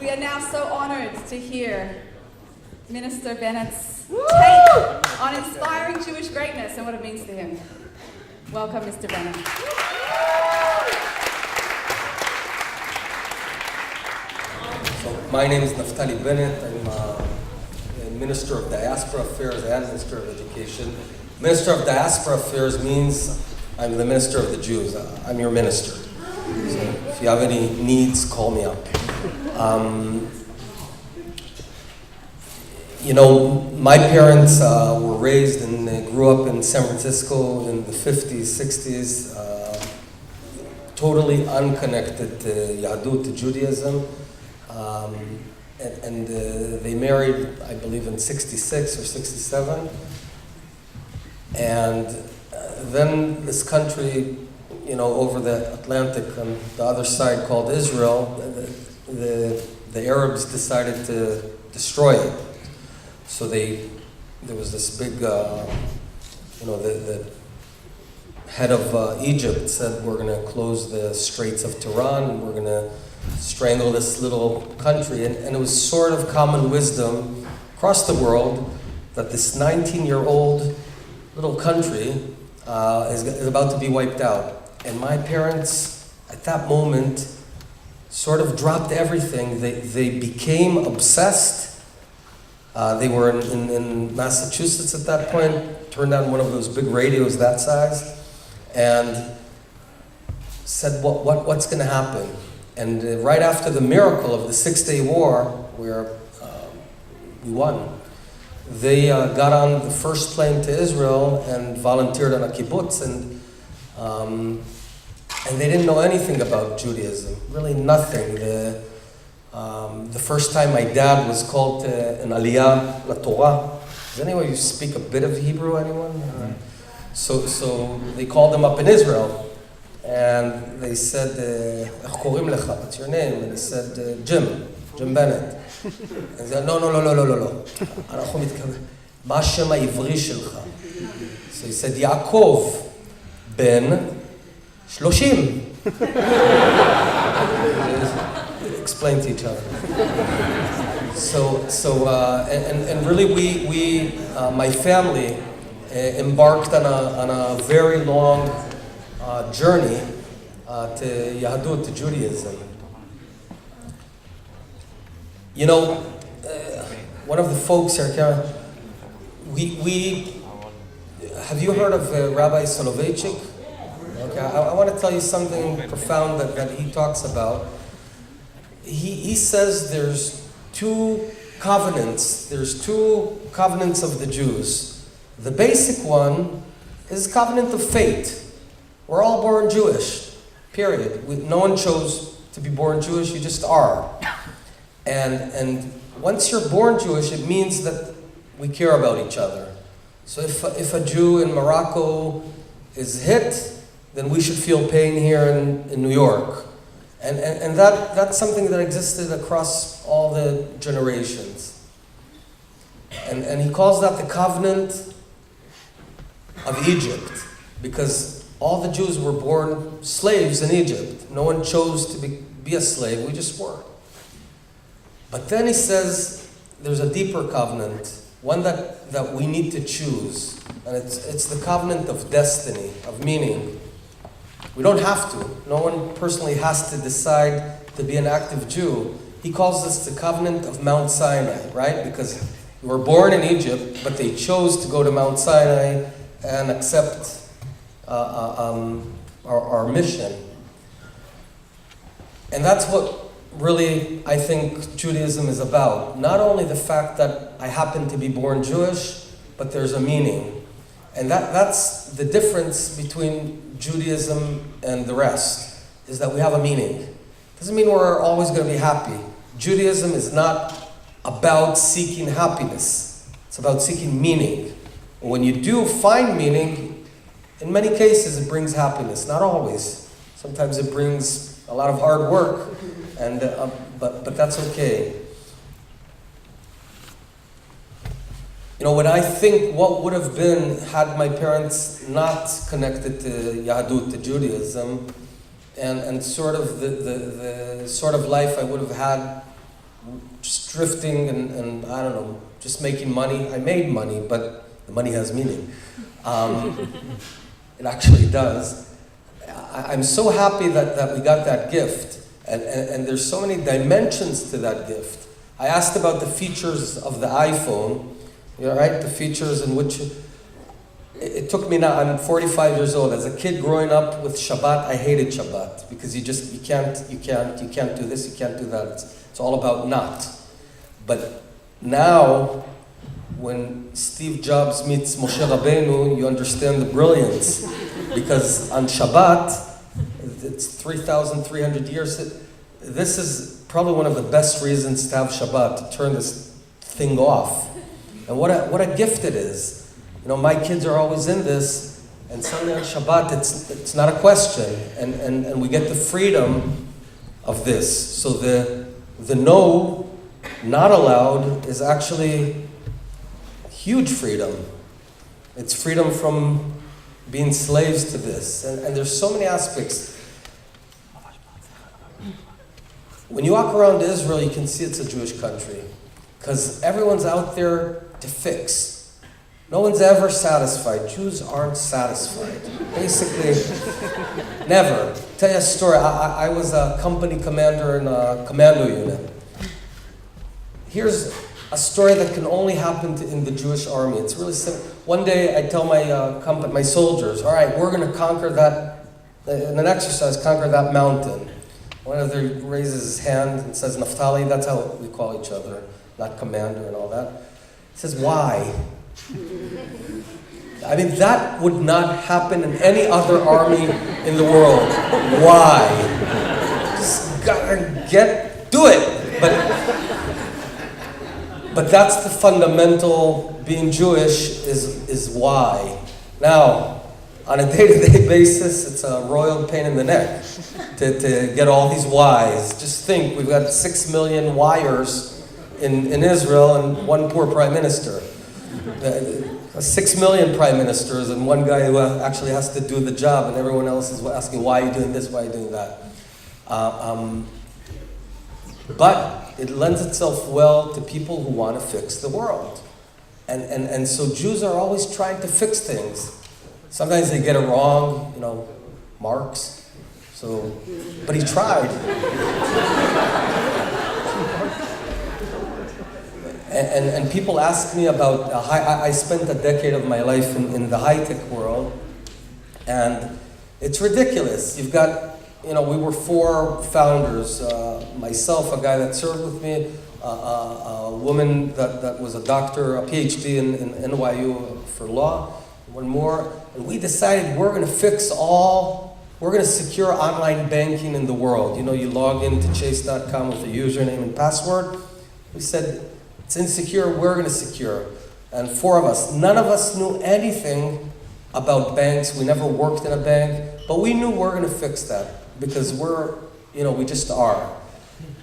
We are now so honored to hear Minister Bennett's take on inspiring Jewish greatness and what it means to him. Welcome, Mr. Bennett. So my name is Naftali Bennett. I'm a Minister of Diaspora Affairs and Minister of Education. Minister of Diaspora Affairs means I'm the Minister of the Jews. I'm your minister. So if you have any needs, call me up. My parents were raised and grew up in San Francisco in the 50s, 60s, totally unconnected to Yahadut, to Judaism. And they married, I believe, in 66 or 67. And then this country, over the Atlantic on the other side called Israel, the Arabs decided to destroy it. So there was this big, the head of Egypt said, we're going to close the Straits of Tiran, we're going to strangle this little country. And it was sort of common wisdom across the world that this 19-year-old little country is about to be wiped out. And my parents, at that moment, sort of dropped everything. They became obsessed. They were in Massachusetts at that point, turned on one of those big radios that size, and said, what's going to happen? And right after the miracle of the Six-Day War, where we won, they got on the first plane to Israel and volunteered on a kibbutz, and they didn't know anything about Judaism, really nothing. The first time my dad was called to an aliyah la Torah. Does anyone you speak a bit of Hebrew, anyone? So they called him up in Israel, and they said, "Ech korim lecha? What's your name?" And he said, Jim Bennett. And he said, no. אנחנו מתכוונים, מה השם העברי שלך? So he said, יעקב בן 30. Explain to each other. And really we my family embarked on a very long journey to Yahadut, to Judaism. One of the folks here, have you heard of Rabbi Soloveitchik? Okay, I want to tell you something profound that he talks about. He says there's two covenants. There's two covenants of the Jews. The basic one is the covenant of fate. We're all born Jewish, period. No one chose to be born Jewish, you just are. And once you're born Jewish, it means that we care about each other. So if a Jew in Morocco is hit, then we should feel pain here in New York. And that's something that existed across all the generations. And he calls that the covenant of Egypt, because all the Jews were born slaves in Egypt. No one chose to be a slave, we just were. But then he says there's a deeper covenant, one that we need to choose. And it's the covenant of destiny, of meaning. We don't have to. No one personally has to decide to be an active Jew. He calls this the covenant of Mount Sinai, right? Because we were born in Egypt, but they chose to go to Mount Sinai and accept our mission. And that's what really, I think, Judaism is about. Not only the fact that I happen to be born Jewish, but there's a meaning. And that's the difference between Judaism and the rest, is that we have a meaning. Doesn't mean we're always going to be happy. Judaism is not about seeking happiness. It's about seeking meaning. When you do find meaning, in many cases it brings happiness. Not always. Sometimes it brings a lot of hard work. And but that's okay. When I think what would have been had my parents not connected to Yahadut, to Judaism, and sort of the sort of life I would have had just drifting and I don't know, just making money. I made money, but the money has meaning. It actually does. I'm so happy that we got that gift. And there's so many dimensions to that gift. I asked about the features of the iPhone, right? The features in which it took me now, I'm 45 years old. As a kid growing up with Shabbat, I hated Shabbat because you can't do this, you can't do that. It's all about not. But now, when Steve Jobs meets Moshe Rabbeinu, you understand the brilliance. Because on Shabbat, it's 3,300 years. This is probably one of the best reasons to have Shabbat, to turn this thing off. And what a gift it is. You know, my kids are always in this, and suddenly on Shabbat, it's not a question. And we get the freedom of this. So the no, not allowed, is actually huge freedom. It's freedom from being slaves to this. And there's so many aspects. When you walk around Israel, you can see it's a Jewish country. Because everyone's out there to fix. No one's ever satisfied. Jews aren't satisfied. Basically, never. Tell you a story. I was a company commander in a commando unit. Here's a story that can only happen in the Jewish army. It's really simple. One day I tell my soldiers, all right, we're going to conquer that, in an exercise, conquer that mountain. One of them raises his hand and says, Naftali, that's how we call each other, not commander and all that. He says, why? I mean, that would not happen in any other army in the world. Why? Just gotta do it. But that's the fundamental, being Jewish is why. Now, on a day-to-day basis, it's a royal pain in the neck to get all these whys. Just think, we've got 6 million wires in Israel and one poor prime minister. 6 million prime ministers and one guy who actually has to do the job, and everyone else is asking, why are you doing this, why are you doing that? But it lends itself well to people who want to fix the world. And so Jews are always trying to fix things. Sometimes they get it wrong, you know, Marx. But he tried. And people ask me about, I spent a decade of my life in the high-tech world, and it's ridiculous. You've got, you know, we were 4 founders, myself, a guy that served with me, a woman that was a doctor, a PhD in NYU for law, one more, and we decided we're going to secure online banking in the world. You know, you log into chase.com with a username and password. We said, it's insecure, we're going to secure. And 4 of us, none of us knew anything about banks. We never worked in a bank, but we knew we're going to fix that because we just are.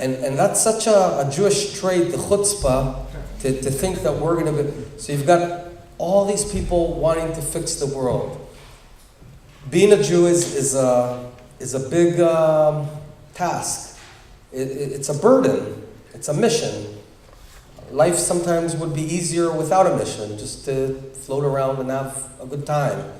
And that's such a Jewish trait, the chutzpah, to think that we're going to be. So you've got all these people wanting to fix the world. Being a Jew is a big task. It's a burden. It's a mission. Life sometimes would be easier without a mission, just to float around and have a good time.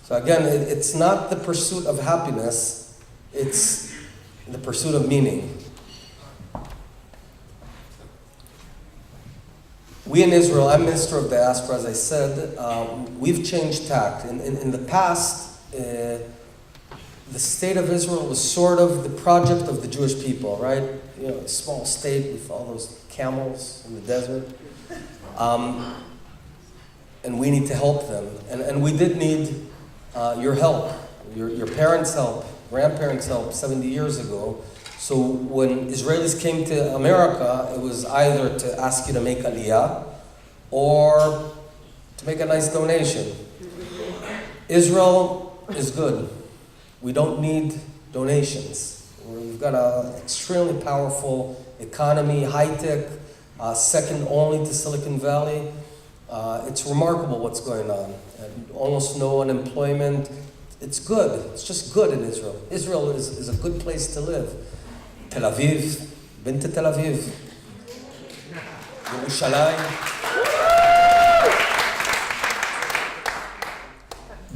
So again, it's not the pursuit of happiness, it's the pursuit of meaning. We in Israel, I'm Minister of Diaspora, as I said, we've changed tact. In the past, the state of Israel was sort of the project of the Jewish people, right? You know, a small state with all those camels in the desert. And we need to help them. And we did need your help, your parents' help, grandparents' help 70 years ago. So when Israelis came to America, it was either to ask you to make aliyah or to make a nice donation. Israel is good. We don't need donations. We've got an extremely powerful economy, high-tech, second only to Silicon Valley. It's remarkable what's going on. And almost no unemployment. It's good. It's just good in Israel. Israel is a good place to live. Tel Aviv, been to Tel Aviv. Yerushalayim.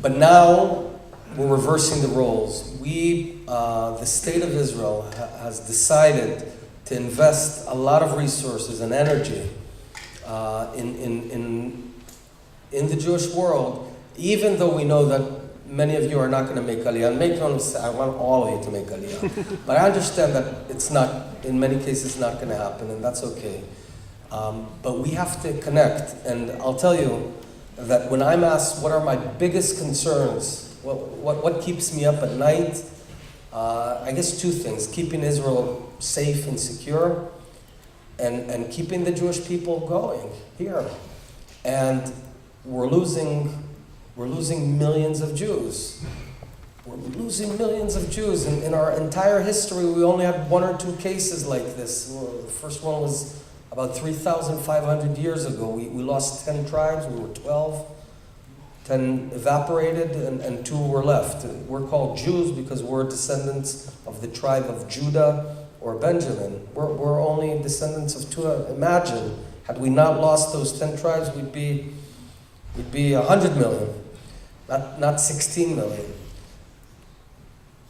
But now we're reversing the roles. The state of Israel has decided to invest a lot of resources and energy in the Jewish world, even though we know that many of you are not going to make Aliyah. And make no mistake, I want all of you to make Aliyah. But I understand that it's not, in many cases, not going to happen, and that's okay. But we have to connect. And I'll tell you that when I'm asked what are my biggest concerns, what keeps me up at night, I guess two things: keeping Israel safe and secure, and keeping the Jewish people going here. And we're losing millions of Jews. We're losing millions of Jews. In our entire history, we only had one or two cases like this. The first one was about 3,500 years ago. We lost 10 tribes. We were 12. 10 evaporated and 2 were left. We're called Jews because we're descendants of the tribe of Judah or Benjamin. We're only descendants of 2. Imagine, had we not lost those 10 tribes, we'd be 100 million, not 16 million.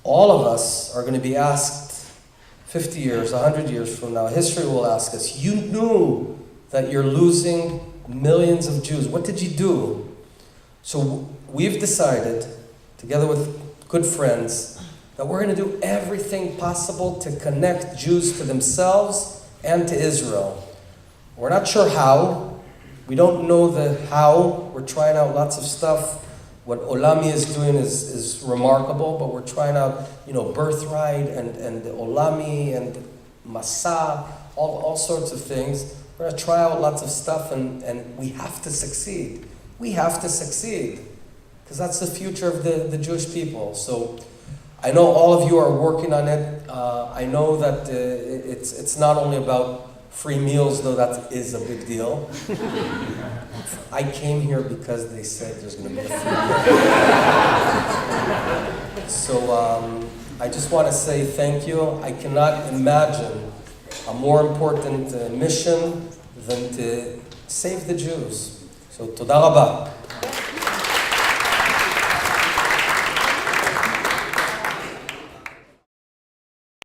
All of us are going to be asked 50 years, 100 years from now, history will ask us, you knew that you're losing millions of Jews. What did you do? So we've decided, together with good friends, that we're going to do everything possible to connect Jews to themselves and to Israel. We're not sure how. We don't know the how. We're trying out lots of stuff. What Olami is doing is remarkable, but we're trying out, Birthright and Olami and Masa, all sorts of things. We're going to try out lots of stuff, and we have to succeed. We have to succeed, because that's the future of the Jewish people. So I know all of you are working on it. I know that it's not only about free meals, though that is a big deal. I came here because they said there's going to be a free meal. So I just want to say thank you. I cannot imagine a more important mission than to save the Jews. So, toda rabba.